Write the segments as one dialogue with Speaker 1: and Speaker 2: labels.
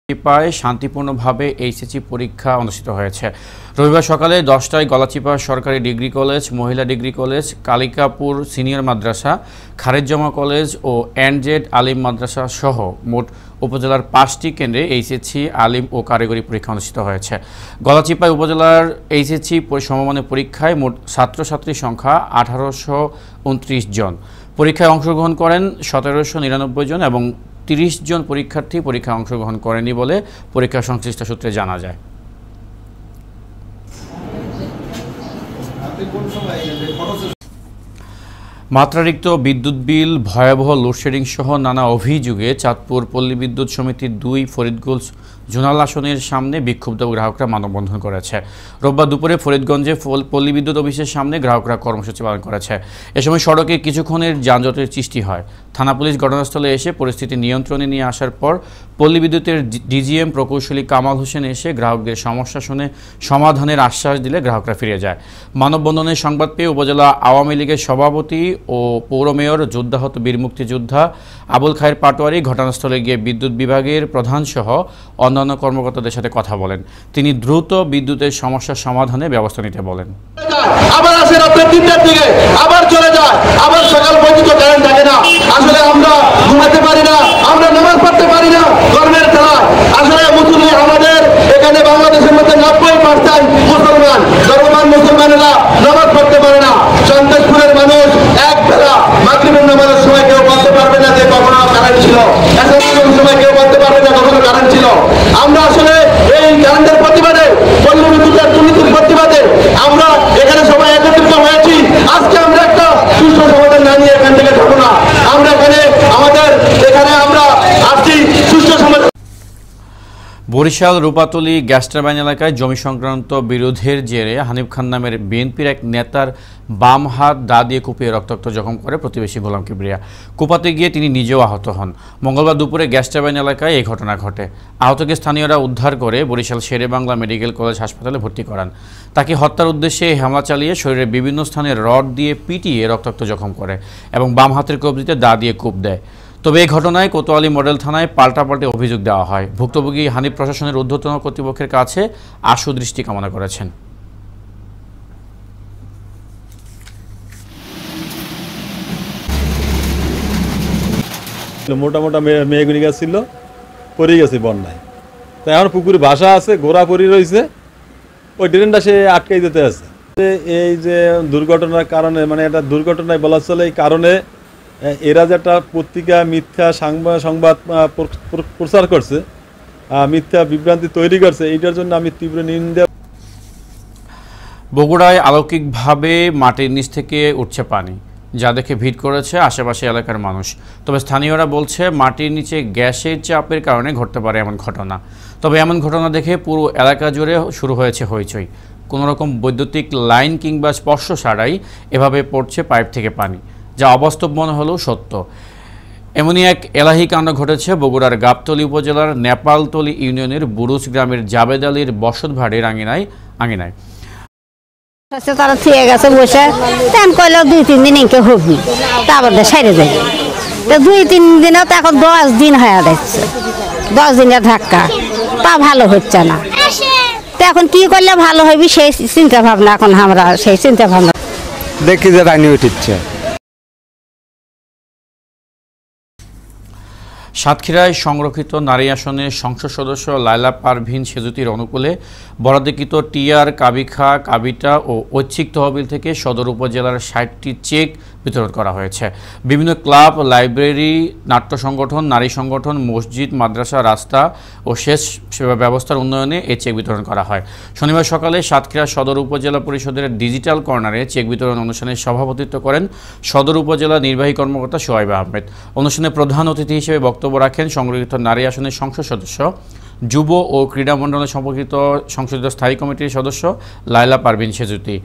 Speaker 1: গলাচিপায় শান্তিপূর্ণভাবে এইচএসসি পরীক্ষা অনুষ্ঠিত হয়েছে। রবিবার সকালে 10টায় গলাচিপা সরকারি ডিগ্রি কলেজ, মহিলা ডিগ্রি কলেজ, কালিকাপুর সিনিয়র মাদ্রাসা, খারেজজামা কলেজ ও এনজেড আলিম মাদ্রাসা সহ মোট উপজেলার 5টি কেন্দ্রে এইচএসসি, আলিম ও কারিগরি পরীক্ষা অনুষ্ঠিত হয়েছে। গলাচিপায় উপজেলার এইচএসসি সমমানের পরীক্ষায় মোট ছাত্রছাত্রীর সংখ্যা 1829 জন। পরীক্ষায় অংশগ্রহণ করেন 1799 জন এবং 30 জন পরীক্ষার্থী পরীক্ষায় অংশগ্রহণ করেনি বলে পরীক্ষা সংশ্লিষ্ট সূত্রে জানা যায়। মাত্রাতিরিক্ত বিদ্যুৎ বিল, ভয়াবহ লোডশেডিং সহ নানা অভিযোগে চাঁদপুর পল্লী বিদ্যুৎ সমিতির 2 ফরিদগঞ্জ জোনাল আসনের সামনে বিক্ষুব্ধ গ্রাহকরা মানববন্ধন করেছে। রোববার দুপুরে ফরিদগঞ্জে পল্লী বিদ্যুৎ অফিসের সামনে গ্রাহকরা কর্মসূচি পালন করেছে। এ সময় সড়কে কিছুক্ষণের যানজটের সৃষ্টি হয়। থানা পুলিশ ঘটনাস্থলে এসে পরিস্থিতি নিয়ন্ত্রণে নিয়ে আসার পর পল্লী বিদ্যুতের ডিজিএম প্রকৌশলী কামাল হোসেন এসে গ্রাহকদের সমস্যা শুনে সমাধানের আশ্বাস দিলে গ্রাহকরা ফিরে যায়। মানববন্ধনের সংবাদ পেয়ে উপজেলা আওয়ামী লীগের সভাপতি ও পৌর মেয়র যোদ্ধাহত বীর মুক্তিযোদ্ধা আবুল খায়ের পাটোয়ারি ঘটনাস্থলে গিয়ে বিদ্যুৎ বিভাগের প্রধানসহ অন্যান্য কর্মকর্তাদের সাথে কথা বলেন। তিনি দ্রুত বিদ্যুতের সমস্যার সমাধানে ব্যবস্থা নিতে বলেন।
Speaker 2: আবার আসেন আপনি 3টার দিকে, আবার চলে যায়, আবার সকাল পর্যন্ত কারেন্ট থাকে না। আসলে আমরা ঘুমাতে পারি না, আমরা নামাজ পড়তে পারি না গরমের খেলায়। আসলে মুসলিম আমাদের এখানে বাংলাদেশের মধ্যে 90% মুসলমান, ধর্মমান মুসলমানেরা নামাজ পড়তে পারে না। সন্তোষপুরের মানুষ এক বেলা মাগরিবের নামাজের সময় কেউ বলতে পারবে না যে কখনো কারেন্ট ছিল, এসবের সময় কেউ বলতে পারবে না কখনো কারেন্ট ছিল। আমরা আসলে এই কারেন্টের প্রতিবাদে, পল্লী বিদ্যুতের দুর্নীতির প্রতিবাদে আমরা এখানে সবাই একত্রিত হয়েছি। আজকে আমরা একটা সুষ্ঠু সমাধান না নিয়ে এখান থেকে যাবো না। আমরা এখানে আমরা আসছি সুষ্ঠু সমাধান।
Speaker 1: বরিশাল রূপাতলী গ্যাস টারবাইন এলাকায় জমি সংক্রান্ত বিরোধের জেরে হানিফ খান নামের বিএনপির এক নেতার বাম হাত দা দিয়ে কুপিয়ে রক্তাক্ত জখম করে প্রতিবেশী গোলাম কিবরিয়া। কুপাতে গিয়ে তিনি নিজেও আহত হন। মঙ্গলবার দুপুরে গ্যাস টারবাইন এলাকায় এই ঘটনা ঘটে। আহতকে স্থানীয়রা উদ্ধার করে বরিশাল শেরে বাংলা মেডিকেল কলেজ হাসপাতালে ভর্তি করান। তাকে হত্যার উদ্দেশ্যে হামলা চালিয়ে শরীরের বিভিন্ন স্থানে রড দিয়ে পিটিয়ে রক্তাক্ত জখম করে এবং বাম হাতের কবজিতে দা দিয়ে কূপ দেয়। তবে এই ঘটনায় কোতোয়ালি মডেল থানায় পাল্টাপাল্টি অভিযোগ দেওয়া হয়। ভুক্তভোগী হানিফ প্রশাসনের ঊর্ধ্বতন কর্তৃপক্ষের কাছে আশু দৃষ্টি কামনা করেছেন।
Speaker 3: মোটা মোটা মেয়েগুলি গাছ ছিল, পড়ে গেছে বন্যায়। তো এখন পুকুরে ভাষা আছে, ঘোড়া পড়ে রয়েছে, ওই ড্রেনটা সে আটকাই দিতে আছে। এই যে দুর্ঘটনার কারণে, মানে এটা দুর্ঘটনায় বলা চলে, এই কারণে এরা যেটা পত্রিকা মিথ্যা সংবাদ প্রচার করছে, মিথ্যা বিভ্রান্তি তৈরি করছে, এইটার জন্য আমি তীব্র নিন্দা।
Speaker 1: বগুড়ায় অলৌকিকভাবে মাটির নিচ থেকে উঠছে পানি, যা দেখে ভিড় করেছে আশেপাশে এলাকার মানুষ। তবে স্থানীয়রা বলছে মাটির নিচে গ্যাসের চাপের কারণে ঘটতে পারে এমন ঘটনা। তবে এমন ঘটনা দেখে পুরো এলাকা জুড়ে শুরু হয়েছে হইচই। কোনোরকম বৈদ্যুতিক লাইন কিংবা স্পর্শ ছাড়াই এভাবে পড়ছে পাইপ থেকে পানি, যা অবাস্তব মনে হলেও সত্য। এমনই এক এলাহি কাণ্ড ঘটেছে বগুড়ার গাবতলী উপজেলার নেপালতলী ইউনিয়নের বুরুজ গ্রামের জাবেদ আলীর বসতবাড়ির আঙিনায়।
Speaker 4: তারা থিয়ে গেছে বসে, তেম কইলেও 2-3 দিন ইনকে হবি, তারপর সাইরে যাই। তো 2-3 দিনেও তো এখন 10 দিন হয়ে যাচ্ছে, 10 দিনের ধাক্কা, তা ভালো হচ্ছে না। তো এখন কি করলে ভালো হবি সেই চিন্তা ভাবনা, এখন আমরা সেই চিন্তা ভাবনা
Speaker 5: দেখি যে রানী উঠিচ্ছে।
Speaker 1: সাতক্ষীরায় সংরক্ষিত নারী আসনের সংসদ সদস্য লায়লা পারভিন সেজুতির অনুকূলে বরাদ্দকৃত টিআর, কাবিখা, কাবিটা ও ঐচ্ছিক তহবিল থেকে সদর উপজেলার 60টি চেক বিতরণ করা হয়েছে। বিভিন্ন ক্লাব, লাইব্রেরি, নাট্য সংগঠন, নারী সংগঠন, মসজিদ, মাদ্রাসা, রাস্তা ও সেচ সেবা ব্যবস্থার উন্নয়নে এই চেক বিতরণ করা হয়। শনিবার সকালে সাতক্ষীরা সদর উপজেলা পরিষদের ডিজিটাল কর্নারে চেক বিতরণ অনুষ্ঠানে সভাপতিত্ব করেন সদর উপজেলা নির্বাহী কর্মকর্তা সোহাইব আহমেদ। অনুষ্ঠানে প্রধান অতিথি হিসেবে বক্তব্য রাখেন সংরক্ষিত নারী আসনের সংসদ সদস্য, যুব ও ক্রীড়া মণ্ডলে সম্পর্কিত সংসদীয় স্থায়ী কমিটির সদস্য লায়লা পারভিন সেজুতি।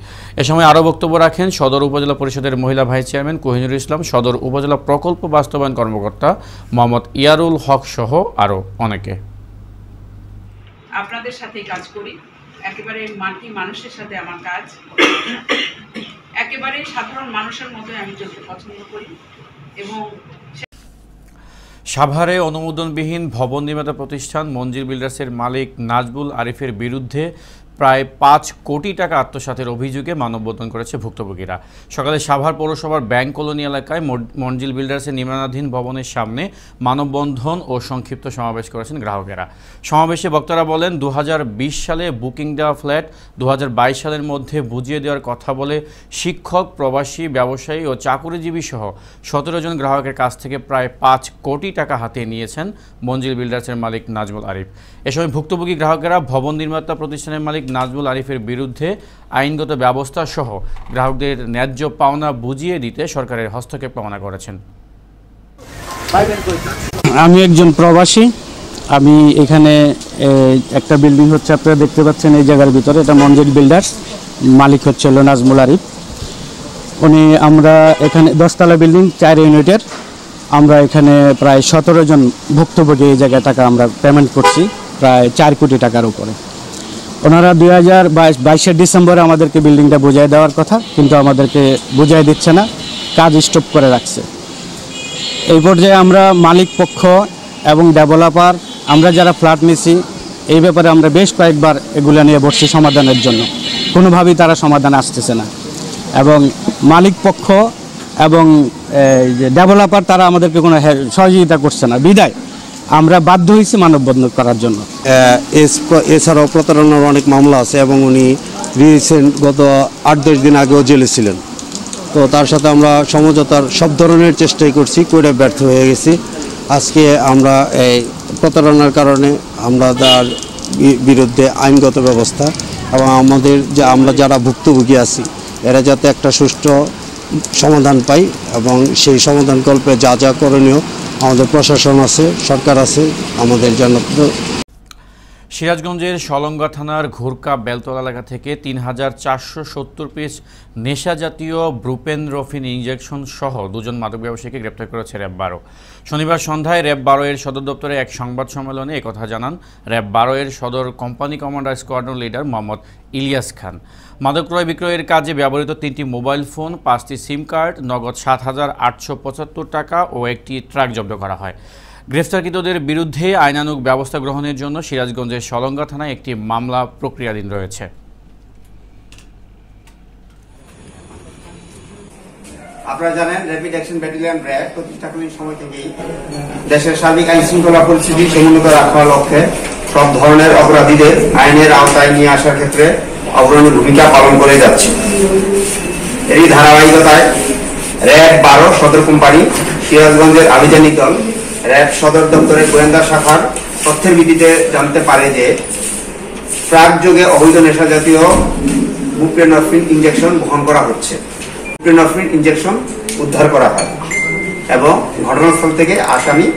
Speaker 1: এ সময় আরও বক্তব্য রাখেন সদর উপজেলা পরিষদের মহিলা ভাইস চেয়ারম্যান কোহিনুর ইসলাম, সদর উপজেলা প্রকল্প বাস্তবায়ন কর্মকর্তা মোহাম্মদ ইয়ারুল হক সহ আরও অনেকে।
Speaker 6: আপনাদের সাথে কাজ করি, একেবারে মাটি মানুষের সাথে আমার কাজ, একেবারে সাধারণ মানুষের মতোই আমি চলতে পছন্দ করি এবং
Speaker 1: সাভারে অনুমোদনবিহীন ভবন নির্মাতা প্রতিষ্ঠান মঞ্জিল বিল্ডার্সের মালিক নাজবুল আরিফের বিরুদ্ধে প্রায় ৫ কোটি টাকা আত্মসাতের অভিযোগে মানববন্ধন করেছে ভুক্তভোগীরা। সকালে সাভার পৌরসভার ব্যাংক কলোনি এলাকায় মঞ্জিল বিল্ডার্সের নির্মাণাধীন ভবনের সামনে মানববন্ধন ও সংক্ষিপ্ত সমাবেশ করেছেন গ্রাহকেরা। সমাবেশে বক্তারা বলেন, ২০২০ সালে বুকিং দেওয়া ফ্ল্যাট ২০২২ সালের মধ্যে বুঝিয়ে দেওয়ার কথা বলে শিক্ষক, প্রবাসী, ব্যবসায়ী ও চাকুরিজীবী সহ ১৭ জন গ্রাহকের কাছ থেকে প্রায় ৫ কোটি টাকা হাতিয়ে নিয়েছেন মঞ্জিল বিল্ডার্সের মালিক নাজমুল আরিফ। এ সময় ভুক্তভোগী গ্রাহকেরা ভবন নির্মাতা প্রতিষ্ঠানের মালিক নাজমুল আরিফের বিরুদ্ধে আইনগত ব্যবস্থা সহ গ্রাহকদের ন্যায্য পাওনা বুঝিয়ে দিতে সরকারের হস্তক্ষেপ কামনা করেছেন।
Speaker 7: আমি একজন প্রবাসী। আমি এখানে একটা বিল্ডিং হচ্ছে, আপনারা দেখতে পাচ্ছেন এই জায়গার ভিতরে, এটা মঞ্জিল বিল্ডার্স, মালিক হচ্ছে নাজমুল আরিফ। আমরা এখানে 10তলা বিল্ডিং 4 ইউনিটের, আমরা এখানে প্রায় 17 জন ভুক্তভোগী এই জায়গায় টাকা আমরা পেমেন্ট করছি প্রায় 4 কোটি টাকার উপরে। ওনারা 2022 ডিসেম্বরে আমাদেরকে বিল্ডিংটা বুঝিয়ে দেওয়ার কথা, কিন্তু আমাদেরকে বুঝিয়ে দিচ্ছে না, কাজ স্টপ করে রাখছে। এই পর্যায়ে আমরা মালিক পক্ষ এবং ডেভেলপার, আমরা যারা ফ্ল্যাট নিছি, এই ব্যাপারে আমরা বেশ কয়েকবার এগুলো নিয়ে বসছি সমাধানের জন্য, কোনোভাবেই তারা সমাধান আসতেছে না। এবং মালিক পক্ষ এবং ডেভেলপার তারা আমাদেরকে কোনো সহযোগিতা করছে না, বিদায় আমরা বাধ্য হয়েছি মানববন্ধন করার জন্য।
Speaker 5: এছাড়াও প্রতারণার অনেক মামলা আছে এবং উনি রিসেন্ট গত 8-10 দিন আগেও জেলে ছিলেন। তো তার সাথে আমরা সমঝোতার সব ধরনের চেষ্টাই করছি, করে ব্যর্থ হয়ে গেছি। আজকে আমরা এই প্রতারণার কারণে আমরা তার বিরুদ্ধে আইনগত ব্যবস্থা এবং আমরা যারা ভুক্তভোগী আছি এরা যাতে একটা সুষ্ঠু সমাধান পাই এবং সেই সমাধানকল্পে যা যা করণীয় আমাদের প্রশাসন আছে, সরকার আছে, আমাদের জানাতে।
Speaker 1: সিরাজগঞ্জের সলঙ্গা থানার ঘুরকা বেলতলা এলাকা থেকে ৩,৪৭০ পিস নেশা জাতীয় ব্রুপেনরফিন ইনজেকশন সহ 2 জন মাদক ব্যবসায়ীকে গ্রেপ্তার করেছে র্যাব 12। শনিবার সন্ধ্যায় র্যাব 12 এর সদর দপ্তরে এক সংবাদ সম্মেলনে একথা জানান র্যাব 12 এর সদর company commander squadron leader Mohammad Ilias Khan. মাদক ক্রয় বিক্রয়ের কাজে ব্যবহৃত 3টি মোবাইল ফোন, 5টি সিম কার্ড, নগদ 7,875 টাকা ও একটি ট্রাক জব্দ করা হয়। গ্রেফতারকৃতদের বিরুদ্ধে আইনানুগ ব্যবস্থা গ্রহণের জন্য সিরাজগঞ্জের সলঙ্গা থানায় একটি মামলা প্রক্রিয়াধীন রয়েছে।
Speaker 8: আপনারা জানেন, র্যাপিড অ্যাকশন ব্যাটালিয়ন র্যাব প্রতিষ্ঠাকালীন সময় থেকেই দেশের সার্বিক আইন শৃঙ্খলা পরিস্থিতি সমুন্নত রাখার লক্ষ্যে সব ধরনের অপরাধীদের আইনের আওতায় নিয়ে আসার ক্ষেত্রে অগ্রণী ভূমিকা পালন করে যাচ্ছে। এরই ধারাবাহিকতায় র্যাব 12 সদর কোম্পানি সিরাজগঞ্জের আভিযানিক দল র্যাব সদর দপ্তরের গোয়েন্দা শাখার তথ্যের ভিত্তিতে জানতে পারে যে ট্রাক যোগে অবৈধ নেশা জাতীয় বুপ্রেনরফিন ইনজেকশন বহন করা হচ্ছে। বুপ্রেনরফিন ইনজেকশন উদ্ধার করা হয় এবং ঘটনাস্থল থেকে আসামি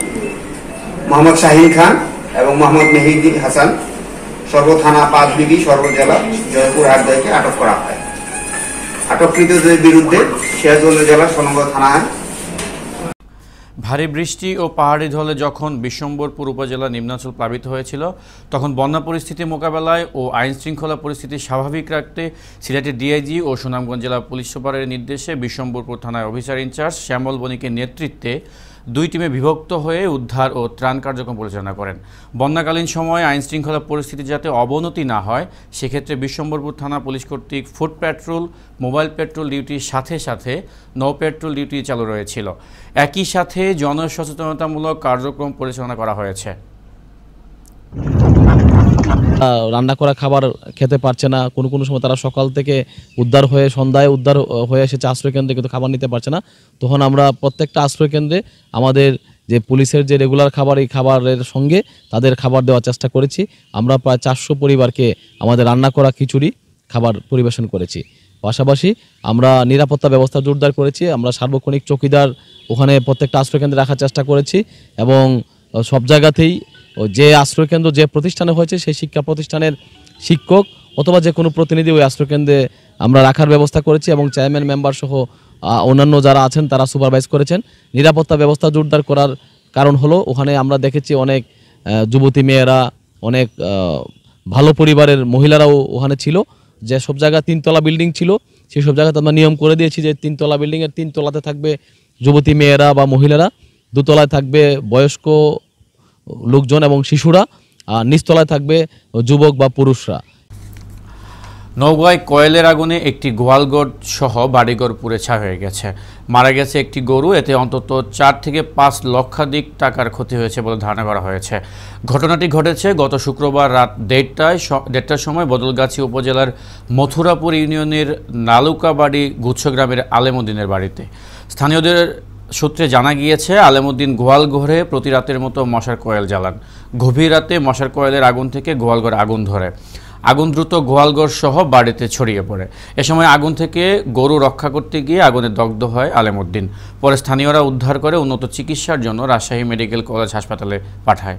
Speaker 8: মোহাম্মদ শাহিন খান এবং মোহাম্মদ মেহেদি হাসান সর্ব থানা 5 বিবি সর্বজেলা জয়পুর হাটদয়কে আটক করা হয়। আটককৃতদের বিরুদ্ধে সিরাজগঞ্জ জেলা সলঙ্গা থানায়
Speaker 1: ভারী বৃষ্টি ও পাহাড়ি ঢলে যখন বিশ্বম্বরপুর উপজেলা নিম্নাঞ্চল প্লাবিত হয়েছিল, তখন বন্যা পরিস্থিতি মোকাবেলায় ও আইন শৃঙ্খলা পরিস্থিতি স্বাভাবিক রাখতে সিলেটের ডিআইজি ও সুনামগঞ্জ জেলা পুলিশ সুপারের নির্দেশে বিশ্বম্বরপুর থানায় অফিসার ইনচার্জ শ্যামল বণিকের নেতৃত্বে 2 টিমে বিভক্ত হয়ে উদ্ধার ও ত্রাণ কার্যক্রম পরিচালনা করেন। বন্যাকালীন সময়ে আইন শৃঙ্খলা পরিস্থিতি যাতে অবনতি না হয় সেক্ষেত্রে বিশ্বম্বরপুর থানা পুলিশ কর্তৃক ফুট প্যাট্রোল, মোবাইল পেট্রোল ডিউটির সাথে সাথে নৌ পেট্রোল ডিউটি চালু রয়েছিল। একই সাথে জনসচেতনতামূলক কার্যক্রম পরিচালনা করা হয়েছে।
Speaker 9: রান্না করা খাবার খেতে পারছে না, কোনো সময় তারা সকাল থেকে উদ্ধার হয়ে সন্ধ্যায় উদ্ধার হয়ে এসেছে আশ্রয় কেন্দ্রে, কিন্তু খাবার নিতে পারছে না। তখন আমরা প্রত্যেকটা আশ্রয় কেন্দ্রে আমাদের যে পুলিশের যে রেগুলার খাবার, এই খাবারের সঙ্গে তাদের খাবার দেওয়ার চেষ্টা করেছি। আমরা প্রায় 400 পরিবারকে আমাদের রান্না করা খিচুড়ি খাবার পরিবেশন করেছি। পাশাপাশি আমরা নিরাপত্তা ব্যবস্থা জোরদার করেছি। আমরা সার্বক্ষণিক চৌকিদার ওখানে প্রত্যেকটা আশ্রয় কেন্দ্রে রাখার চেষ্টা করেছি এবং সব জায়গাতেই যে আশ্রয়কেন্দ্র যে প্রতিষ্ঠানে হয়েছে সেই শিক্ষা প্রতিষ্ঠানের শিক্ষক অথবা যে কোনো প্রতিনিধি ওই আশ্রয়কেন্দ্রে আমরা রাখার ব্যবস্থা করেছি এবং চেয়ারম্যান মেম্বার সহ অন্যান্য যারা আছেন তারা সুপারভাইজ করেছেন। নিরাপত্তা ব্যবস্থা জোরদার করার কারণ হলো ওখানে আমরা দেখেছি অনেক যুবতী মেয়েরা, অনেক ভালো পরিবারের মহিলারাও ওখানে ছিল। যে সব জায়গায় 3 তলা বিল্ডিং ছিল, সেই সব জায়গাতে আমরা নিয়ম করে দিয়েছি যে 3 তলা বিল্ডিংয়ের 3 তলাতে থাকবে যুবতী মেয়েরা বা মহিলারা, দোতলায় থাকবে বয়স্ক লোকজন এবং শিশুরা, আর নিচতলায় থাকবে যুবক বা পুরুষরা।
Speaker 1: নওগাঁয় কয়েলের আগুনে একটি গোয়ালঘর সহ বাড়িঘর পুড়ে ছাই হয়ে গেছে। মারা গেছে একটি গরু। এতে অন্তত 4 থেকে 5 লক্ষাধিক টাকার ক্ষতি হয়েছে বলে ধারণা করা হয়েছে। ঘটনাটি ঘটেছে গত শুক্রবার রাত 1:30টার সময় বদলগাছি উপজেলার মথুরাপুর ইউনিয়নের নালুকাবাড়ি গুচ্ছগ্রামের আলেমউদ্দিনের বাড়িতে। স্থানীয়দের সূত্রে জানা গিয়েছে, আলেমউদ্দিন গোয়ালঘরে প্রতি রাতের মতো মশার কয়েল জ্বালান। গভীর রাতে মশার কয়েলের আগুন থেকে গোয়ালঘরে আগুন ধরে। আগুন দ্রুত গোয়ালঘর সহ বাড়িতে ছড়িয়ে পড়ে। এ সময় আগুন থেকে গরু রক্ষা করতে গিয়ে আগুনে দগ্ধ হয় আলেমউদ্দিন। পরে স্থানীয়রা উদ্ধার করে উন্নত চিকিৎসার জন্য রাজশাহী মেডিকেল কলেজ হাসপাতালে পাঠায়।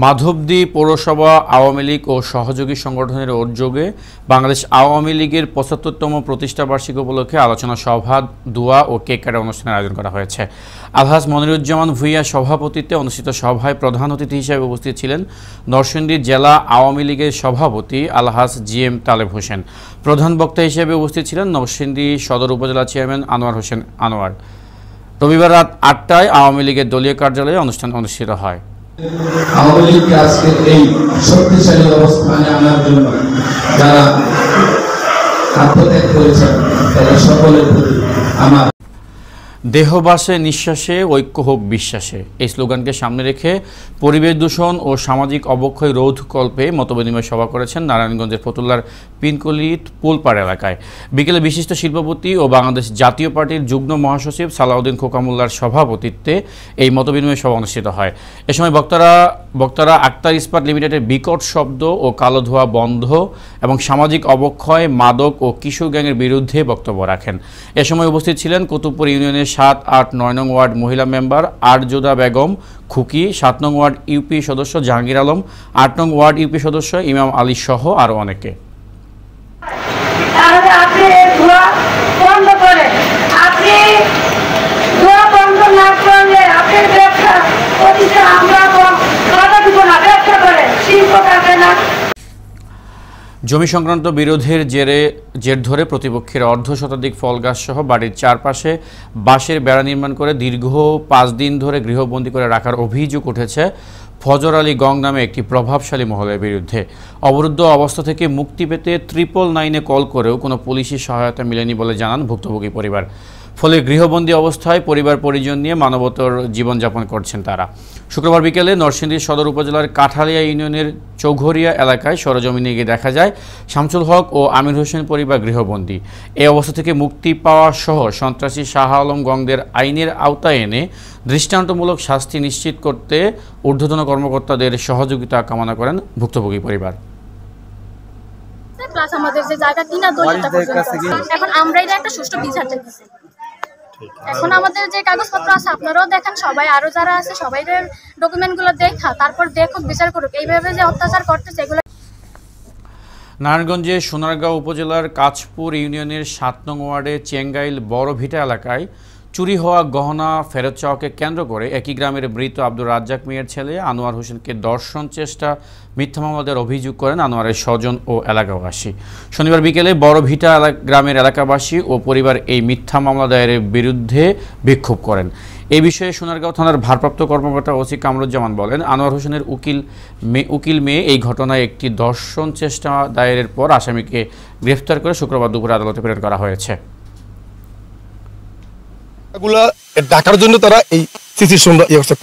Speaker 1: মাধবদী পৌরসভা আওয়ামী লীগ ও সহযোগী সংগঠনের উদ্যোগে বাংলাদেশ আওয়ামী লীগের ৭৫তম প্রতিষ্ঠাবার্ষিকী উপলক্ষে আলোচনা সভা, দোয়া ও কেক কাটার অনুষ্ঠানের আয়োজন করা হয়েছে। আলহাজ মনিরুজ্জামান ভূঁইয়ার সভাপতিত্বে অনুষ্ঠিত সভায় প্রধান অতিথি হিসেবে উপস্থিত ছিলেন নরসিংদী জেলা আওয়ামী লীগের সভাপতি আলহাজ জিএম তালেব হোসেন। প্রধান বক্তা হিসেবে উপস্থিত ছিলেন নরসিংদী সদর উপজেলা চেয়ারম্যান আনোয়ার হোসেন আনোয়ার। রবিবার রাত ৮টায় আওয়ামী লীগের দলীয় কার্যালয়ে অনুষ্ঠান অনুষ্ঠিত হয়।
Speaker 10: আওয়ামী লীগকে আজকে এই শক্তিশালী অবস্থানে আনার জন্য যারা আত্মত্যাগ করেছেন তাদের সকলের প্রতি আমার
Speaker 1: দেহবাসে নিঃশ্বাসে ঐক্য হোক বিশ্বাসে, এই স্লোগানকে সামনে রেখে পরিবেশ দূষণ ও সামাজিক অবক্ষয় রোধকল্পে মতবিনিময় সভা করেছেন নারায়ণগঞ্জের ফতুল্লার পিনকলিত পোলপাড় এলাকায়। বিকেলে বিশিষ্ট শিল্পপতি ও বাংলাদেশ জাতীয় পার্টির যুগ্ম মহাসচিব সালাউদ্দিন খোকামুল্লার সভাপতিত্বে এই মতবিনিময় সভা অনুষ্ঠিত হয়। এ সময় বক্তারা আক্তার ইস্পাত লিমিটেডের বিকট শব্দ ও কালো ধোঁয়া বন্ধ এবং সামাজিক অবক্ষয়, মাদক ও কিশোর গ্যাংয়ের বিরুদ্ধে বক্তব্য রাখেন। এ সময় উপস্থিত ছিলেন কুতুবপুর ইউনিয়নের ৭, ৮, ৯ নং ওয়ার্ড মহিলা মেম্বার আরজুদা বেগম খুকি, ৭ নং ওয়ার্ড ইউপি সদস্য জাহাঙ্গীর আলম, ৮ নং ওয়ার্ড ইউপি সদস্য ইমাম আলী সহ আরও অনেকে। জমি সংক্রান্ত বিরোধের জের ধরে প্রতিপক্ষের অর্ধশতাধিক ফলগাছ সহ বাড়ির চারপাশে বাঁশের বেড়া নির্মাণ করে দীর্ঘ 5 দিন ধরে গৃহবন্দী করে রাখার অভিযোগ উঠেছে ফজর আলী গং নামে একটি প্রভাবশালী মহলের বিরুদ্ধে। অবরুদ্ধ অবস্থা থেকে মুক্তি পেতে 999-এ কল করেও কোনো পুলিশি সহায়তা মেলেনি বলে জানান ভুক্তভোগী পরিবার। ফলে গৃহবন্দী অবস্থায় পরিবার পরিজন নিয়ে মানবতর জীবনযাপন করছেন তারা। শুক্রবার বিকেলে নরসিংদী সদর উপজেলার কাঠালিয়া ইউনিয়নের চৌঘরিয়া এলাকায় সরজমিনে গিয়ে দেখা যায় শামসুল হক ও আমির হোসেন পরিবার গৃহবন্দী। এই অবস্থা থেকে মুক্তি পাওয়া সহ সন্ত্রাসী শাহ আলম গংদের আইনের আওতায় এনে দৃষ্টান্তমূলক শাস্তি নিশ্চিত করতে ঊর্ধ্বতন কর্মকর্তাদের সহযোগিতা কামনা করেন ভুক্তভোগী পরিবার।
Speaker 11: প্লাস আমাদের যে জায়গা কিনা দলিলটা এখন আমরা এটা একটা সুষ্ঠু বিচার চাইতেছি। এখন আমাদের যে কাগজপত্র আছে আপনারাও দেখেন, সবাই আরো যারা আছে সবাইদের ডকুমেন্টগুলো দেখা তারপর দেখুক, বিচার করুক। এইভাবে যে অত্যাচার করতেছে এগুলো।
Speaker 1: নারায়ণগঞ্জের সোনারগাঁও উপজেলার কাঁচপুর ইউনিয়নের ৭ নং ওয়ার্ডে চেঙ্গাইল বড় ভিটা এলাকায় চুরি হওয়া গহনা ফেরত চাওয়াকে কেন্দ্র করে একই গ্রামের মৃত আব্দুর রাজ্জাক মিয়ার ছেলে আনোয়ার হোসেনকে ধর্ষণ চেষ্টা মিথ্যা মামলার অভিযোগ করেন আনোয়ারের স্বজন ও এলাকাবাসী। শনিবার বিকেলে বড় ভিটা গ্রামের এলাকাবাসী ও পরিবার এই মিথ্যা মামলা দায়েরের বিরুদ্ধে বিক্ষোভ করেন। এই বিষয়ে সোনারগাঁও থানার ভারপ্রাপ্ত কর্মকর্তা ওসি কামরুজ্জামান বলেন, আনোয়ার হোসেনের উকিল মেয়ে এই ঘটনায় একটি ধর্ষণ চেষ্টা দায়েরের পর আসামিকে গ্রেফতার করে শুক্রবার দুপুরে আদালতে প্রেরণ করা হয়েছে।
Speaker 12: ডাকার জন্য তারা এই সিসি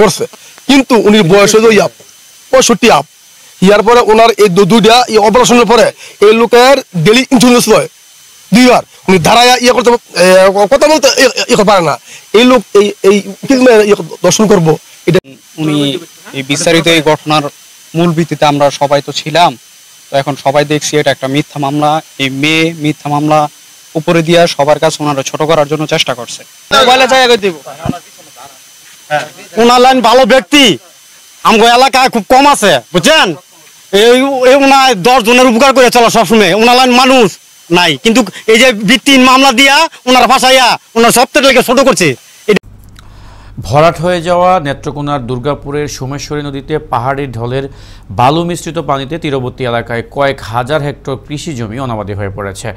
Speaker 12: করছে, কিন্তু উনি বয়স 65 আপ ইয়ার পরে ওনার এই দুইটা অপারেশনের পরে এই লোকের ডেলি ইন্স্যুরেন্স লয় 2 বার। উনি ধারায় করতে কথা বলতে পারে না। এই লোক এই দর্শন করবো এটা
Speaker 13: উনি এই বিস্তারিত এই ঘটনার মূল ভিত্তিতে আমরা সবাই তো ছিলাম, তো এখন সবাই দেখছি এটা একটা মিথ্যা মামলা। এই মেয়ে মিথ্যা মামলা উপরে দিয়া সবার কাছে ওনারা ছোট করার জন্য চেষ্টা করছে।
Speaker 14: ওনার লাইন ভালো ব্যক্তি আমগো এলাকায় খুব কম আছে বুঝছেন। এই ওনার 10 জনের উপকার করে চলা সবসময়। ওনার লাইন মানুষ নাই, কিন্তু এই যে ভিত্তিহীন মামলা দিয়া ওনার ভাষাইয়া ওনার সবথেকে লেগে ছোট করছে।
Speaker 1: ভরাট হয়ে যাওয়া নেত্রকোনার দুর্গাপুরের সোমেশ্বরী নদীতে পাহাড়ি ঢলের বালু মিশ্রিত পানিতে তীরবর্তী এলাকায় কয়েক হাজার হেক্টর কৃষি জমি অনাবাদী হয়ে পড়েছে।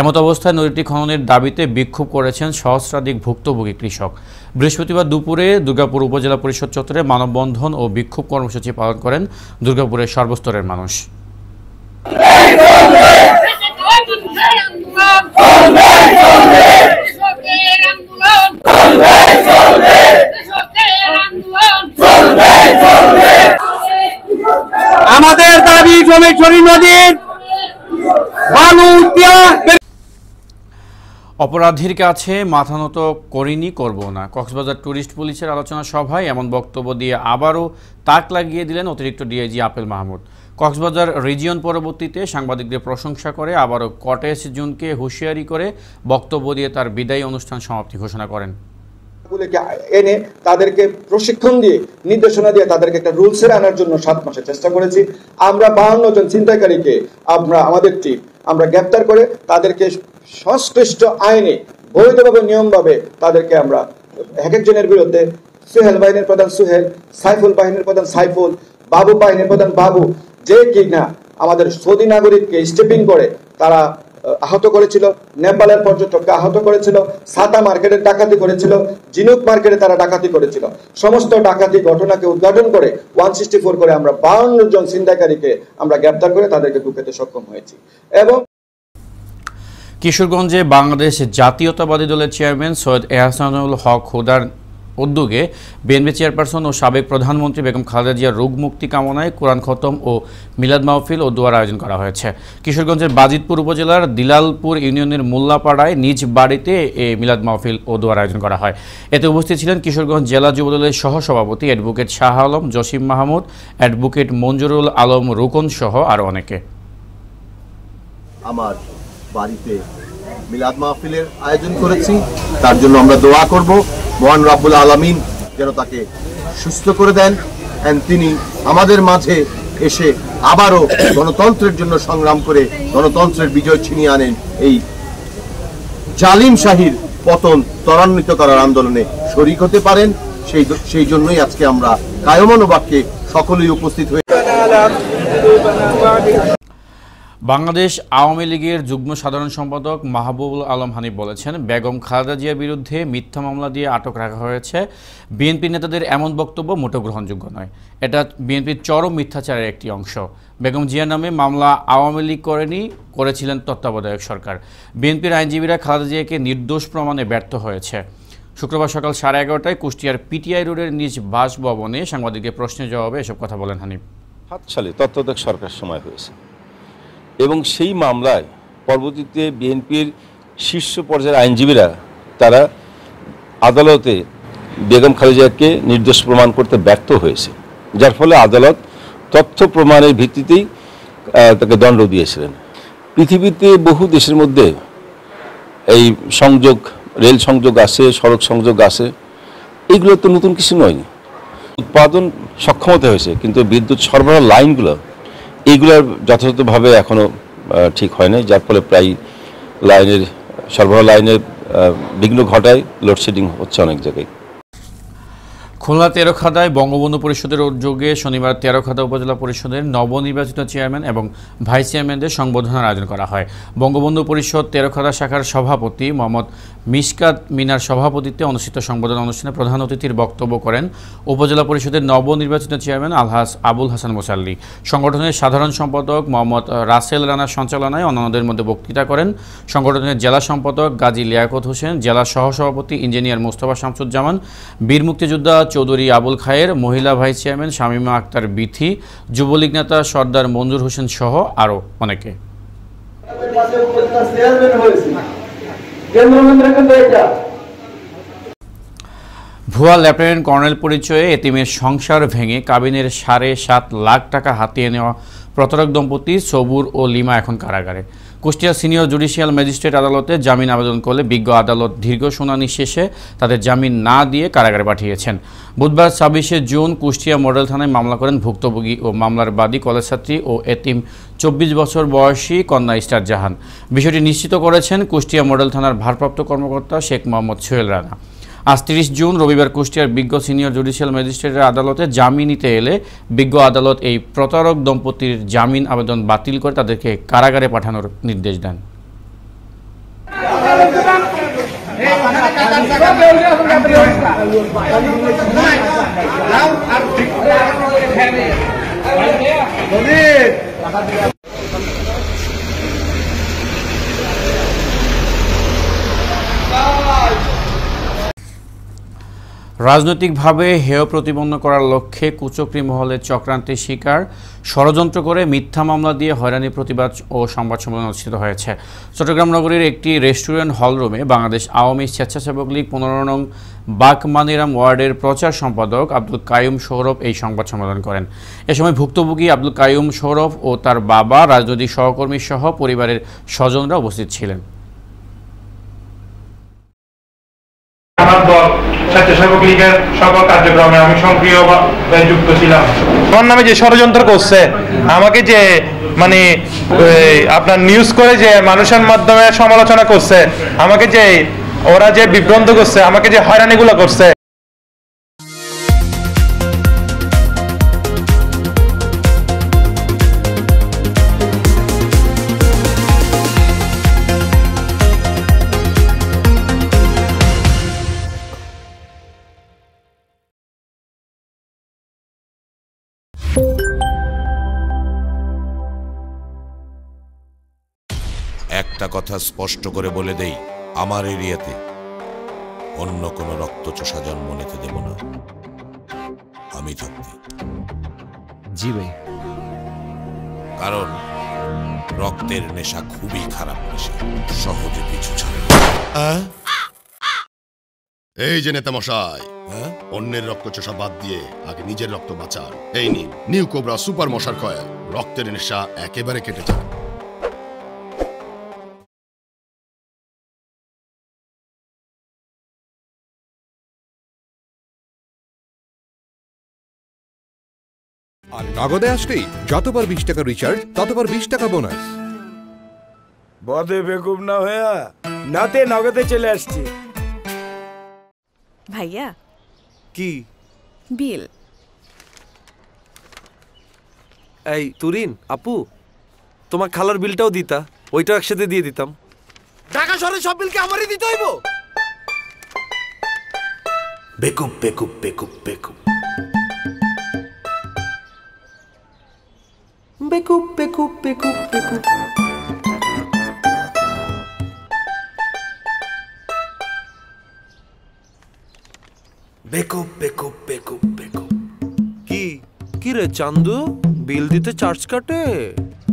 Speaker 1: এমত অবস্থায় নদীটি খননের দাবিতে বিক্ষোভ করেছেন সহস্রাধিক ভুক্তভোগী কৃষক। বৃহস্পতিবার দুপুরে দুর্গাপুর উপজেলা পরিষদ চত্বরে মানববন্ধন ও বিক্ষোভ কর্মসূচি পালন করেন দুর্গাপুরের সর্বস্তরের মানুষ।
Speaker 14: আমাদের দাবি সোমেশ্বরী নদীর বালু
Speaker 1: অপরাধীর কাছে মাথা নত করিনি, করব না। কক্সবাজার ট্যুরিস্ট পুলিশের আলোচনা সভায় এমন বক্তব্য দিয়ে আবারও তাক লাগিয়ে দিলেন অতিরিক্ত DIG apple Mahmud. Cox's Bazar region পরবর্তীতে সাংবাদিকদের প্রশংসা করে আবারও কটেজ জোনকে হুঁশিয়ারি করে বক্তব্য দিয়ে তার বিদায়ী অনুষ্ঠান সমাপ্তি ঘোষণা করেন।
Speaker 15: এনে তাদেরকে প্রশিক্ষণ দিয়ে নির্দেশনা দিয়ে তাদেরকে একটা রুলসে আনার জন্য 7 মাসের চেষ্টা করেছি। আমরা 52 জন ছিনতাইকারীকে আমাদের টিম আমরা গ্রেপ্তার করে তাদেরকে সংশ্লিষ্ট আইনে বৈধভাবে নিয়মভাবে তাদেরকে আমরা এক একজনের বিরুদ্ধে সুহেল বাহিনীর প্রধান সুহেল, সাইফুল বাহিনীর প্রধান সাইফুল, বাবু বাহিনীর প্রধান বাবু, যে কিনা আমাদের সৌদি নাগরিককে স্টেপিং করে তারা আহত করেছিল, নেপালের পর্যটককে আহত করেছিল, সাতা মার্কেটের ডাকাতি করেছিল, জিনুক মার্কেটে তারা ডাকাতি করেছিল। সমস্ত ডাকাতি ঘটনাকে উদ্ঘাটন করে 164 করে আমরা 52 জন ছিনতাইকারীকে আমরা গ্রেপ্তার করে তাদেরকে ঢুকাতে সক্ষম হয়েছি। এবং
Speaker 1: কিশোরগঞ্জে বাংলাদেশ জাতীয়তাবাদী দলের চেয়ারম্যান সৈয়দ এহসানুল হক হুদার উদ্যোগে বিএনপি চেয়ারপারসন ও সাবেক প্রধানমন্ত্রী বেগম খালেদা জিয়ার রোগ মুক্তি কামনায় কোরআন খতম ও মিলাদ মাহফিল ও দোয়ার আয়োজন করা হয়েছে। কিশোরগঞ্জের বাজিতপুর উপজেলার দিলালপুর ইউনিয়নের মোল্লাপাড়ায় নিজ বাড়িতে এই মিলাদ মাহফিল ও দোয়ার আয়োজন করা হয়। এতে উপস্থিত ছিলেন কিশোরগঞ্জ জেলা যুবদলের সহসভাপতি অ্যাডভোকেট শাহ আলম, জসিম মাহমুদ, অ্যাডভোকেট মঞ্জুরুল আলম রুকন সহ আরও অনেকে।
Speaker 16: আমার বাড়িতে মিলাদ মাহফিলের আয়োজন করেছি, তার জন্য আমরা দোয়া করব মহান রব্বুল আলামিন যেন তাকে সুস্থ করে দেন, তিনি আমাদের মাঝে এসে আবারও গণতন্ত্রের জন্য সংগ্রাম করে গণতন্ত্রের বিজয় ছিনিয়ে আনেন, এই জালিম শাহীর পতন ত্বরান্বিত করার আন্দোলনে শরীক হতে পারেন। সেই জন্যই আজকে আমরা কায়মনোবাক্যে সকলেই উপস্থিত হয়ে
Speaker 1: বাংলাদেশ আওয়ামী লীগের যুগ্ম সাধারণ সম্পাদক মাহবুবুল আলম হানিফ বলেছেন, বেগম খালেদা জিয়ার বিরুদ্ধে মিথ্যা মামলা দিয়ে আটক রাখা হয়েছে। বিএনপি নেতাদের এমন বক্তব্য মোটেও গ্রহণযোগ্য নয়। এটা বিএনপির চরম মিথ্যাচারের একটি অংশ। বেগম জিয়ার নামে মামলা আওয়ামী লীগ করেনি, করেছিলেন তত্ত্বাবধায়ক সরকার। বিএনপির আইনজীবীরা খালেদা জিয়াকে নির্দোষ প্রমাণে ব্যর্থ হয়েছে। শুক্রবার সকাল 11:30টায় কুষ্টিয়ার পিটিআই রোডের নিজ বাসভবনে সাংবাদিকদের প্রশ্নের জবাবে এসব কথা বলেন হানিফ।
Speaker 17: 7 সালে তত্ত্বাবধায়ক সরকার সময় হয়েছে এবং সেই মামলায় পরবর্তীতে বিএনপির শীর্ষ পর্যায়ের আইনজীবীরা তারা আদালতে বেগম খালেদাকে নির্দোষ প্রমাণ করতে ব্যর্থ হয়েছে, যার ফলে আদালত তথ্য প্রমাণের ভিত্তিতেই তাকে দণ্ড দিয়েছিলেন। পৃথিবীতে বহু দেশের মধ্যে এই সংযোগ, রেল সংযোগ আছে, সড়ক সংযোগ আছে, এইগুলো তো নতুন কিছু নয়। উৎপাদন সক্ষমতা হয়েছে, কিন্তু বিদ্যুৎ সরবরাহ লাইনগুলো এইগুলোর যথাযথভাবে এখনও ঠিক হয় নাই, যার ফলে প্রায় লাইনের সরবরাহ লাইনের বিঘ্ন ঘটায়, লোডশেডিং হচ্ছে অনেক জায়গায়।
Speaker 1: খুলনা তেরখাদায় বঙ্গবন্ধু পরিষদের উদ্যোগে শনিবার তেরখাদা উপজেলা পরিষদের নবনির্বাচিত চেয়ারম্যান এবং ভাইস চেয়ারম্যানদের সংবর্ধনার আয়োজন করা হয়। বঙ্গবন্ধু পরিষদ তেরখাদা শাখার সভাপতি মোহাম্মদ মিশকাত মিনার সভাপতিত্বে অনুষ্ঠিত সংবর্ধনা অনুষ্ঠানে প্রধান অতিথির বক্তব্য করেন উপজেলা পরিষদের নবনির্বাচিত চেয়ারম্যান আলহাজ আবুল হাসান মোসাল্লি। সংগঠনের সাধারণ সম্পাদক মোহাম্মদ রাসেল রানার সঞ্চালনায় অন্যান্যদের মধ্যে বক্তৃতা করেন সংগঠনের জেলা সম্পাদক গাজী লিয়াকত হোসেন, জেলা সহসভাপতি ইঞ্জিনিয়ার মোস্তফা শামসুজ্জামান, বীর মুক্তিযোদ্ধা চৌধুরী আবুল খায়ের, মহিলা ভাইস চেয়ারম্যান শামীমা আক্তার বিথি, যুবলীগ নেতা সর্দার মঞ্জুর হোসেন সহ আরও অনেকে। ভুয়া লেফটেন্যান্ট কর্নেল পরিচয়ে এতিমের সংসার ভেঙে কাবিনের 7.5 লাখ টাকা হাতিয়ে নেওয়া প্রতারক দম্পতি সবুর ও লিমা এখন কারাগারে। কুষ্টিয়া সিনিয়র জুডিশিয়াল ম্যাজিস্ট্রেট আদালতে জামিন আবেদন করলে বিজ্ঞ আদালত দীর্ঘ শুনানি শেষে তাদের জামিন না দিয়ে কারাগারে পাঠিয়েছেন। বুধবার 26শে জুন কুষ্টিয়া মডেল থানায় মামলা করেন ভুক্তভোগী ও মামলার বাদী কলেজ ছাত্রী ও এতিম 24 বছর বয়সী কন্যা ইস্টার জাহান। বিষয়টি নিশ্চিত করেছেন কুষ্টিয়া মডেল থানার ভারপ্রাপ্ত কর্মকর্তা শেখ মোহাম্মদ সোহেল রানা। আজ 30 জুন রবিবার কুষ্টিয়ার বিজ্ঞ সিনিয়র জুডিশিয়াল ম্যাজিস্ট্রেটের আদালতে জামিন নিতে এলে বিজ্ঞ আদালত এই প্রতারক দম্পতির জামিন আবেদন বাতিল করে তাদেরকে কারাগারে পাঠানোর নির্দেশ দেন। রাজনৈতিকভাবে হেয় প্রতিপন্ন করার লক্ষ্যে কুচক্রী মহলের চক্রান্তের শিকার ষড়যন্ত্র করে মিথ্যা মামলা দিয়ে হয়রানি প্রতিবাদ ও সংবাদ সম্মেলন অনুষ্ঠিত হয়েছে। চট্টগ্রাম নগরীর একটি রেস্টুরেন্ট হলরুমে বাংলাদেশ আওয়ামী স্বেচ্ছাসেবক লীগ 15 নং বাকমানিরাম ওয়ার্ডের প্রচার সম্পাদক আব্দুল কাইয়ুম সৌরভ এই সংবাদ সম্মেলন করেন। এ সময় ভুক্তভোগী আব্দুল কাইয়ুম সৌরভ ও তার বাবা, রাজনৈতিক সহকর্মী সহ পরিবারের স্বজনরা উপস্থিত ছিলেন।
Speaker 18: স্বেচ্ছাসেবক লীগের সকল কার্যক্রমে আমি সক্রিয়ভাবে যুক্ত ছিলাম। আমার নামে যে ষড়যন্ত্র করছে, আমাকে যে মানে আপনার নিউজ করে যে মানুষের মাধ্যমে সমালোচনা করছে, আমাকে যে ওরা যে বিভ্রান্ত করছে, আমাকে যে হয়রানিগুলো করছে,
Speaker 19: একটা কথা স্পষ্ট করে বলে দেই, আমার এরিয়াতে অন্য কোনো রক্তচোষা জন্ম নিতে দেব না আমি থাকতে।
Speaker 20: জি ভাই।
Speaker 19: কারণ রক্তের নেশা খুবই খারাপ নেশা, সহজে পিছু ছাড়ে।
Speaker 21: এই যে নেতা মশাই, অন্যের রক্তচোষা বাদ দিয়ে আগে নিজের রক্ত বাঁচান। এই নিন নিউ কোবরা সুপার মশার কয়েল, রক্তের নেশা একেবারে কেটে যায়।
Speaker 22: আর নগদে আসলেই যতবার 20 টাকা রিচার্জ ততবার 20 টাকা বোনাস।
Speaker 23: বদে বেকুব না হয়ে নাতে নগদে চলে আসছি।
Speaker 24: ভাইয়া
Speaker 23: কি
Speaker 24: বিল?
Speaker 23: এই তুরিন আপু, তোমার খালার বিলটাও দিতা, ওইটাও একসাথে দিয়ে দিতাম। ঢাকা শহরের সব বিলকে আমারই দিতে হইব? বেকুব বেকুব বেকুব বেকুব বেকুব বেকুব বেকুব বেকুব। বেকুব বেকুব বেকুব বেকুব। কি কি রে চান্দু, বিল দিতে চার্জ কাটে?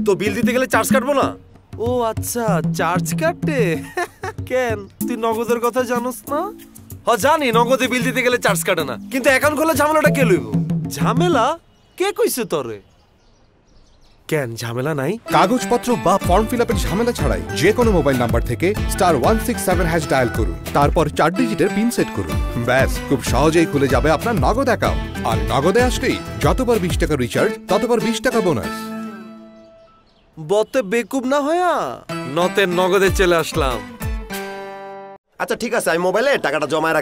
Speaker 23: তো বিল দিতে গেলে চার্জ কাটবো না? ও আচ্ছা, চার্জ কাটে। কেন তুই নগদের কথা জানোস না? জানি নগদে বিল দিতে গেলে চার্জ কাটে না, কিন্তু অ্যাকাউন্ট খোলা ঝামেলাটা কে লইব? ঝামেলা কে কইছে তোরে? কেন ঝামেলা নাই?
Speaker 22: কাগজপত্র বা ফর্ম ফিল আপের ঝামেলা ছাড়াই যে কোনো মোবাইল নাম্বার থেকে *167# ডায়াল করুন, তারপর 4 ডিজিটের পিন সেট করুন। ব্যাস, খুব সহজেই খুলে যাবে আপনার নগদ অ্যাকাউন্ট। আর নগদে আসলেই যতবার 20 টাকা রিচার্জ ততবার 20 টাকা বোনাস।
Speaker 23: বতে বেকুব না হয়া নতে নগদে চলে আসলাম।
Speaker 25: আচ্ছা ঠিক আছে, আমি মোবাইলে টাকাটা জমায় রাখ।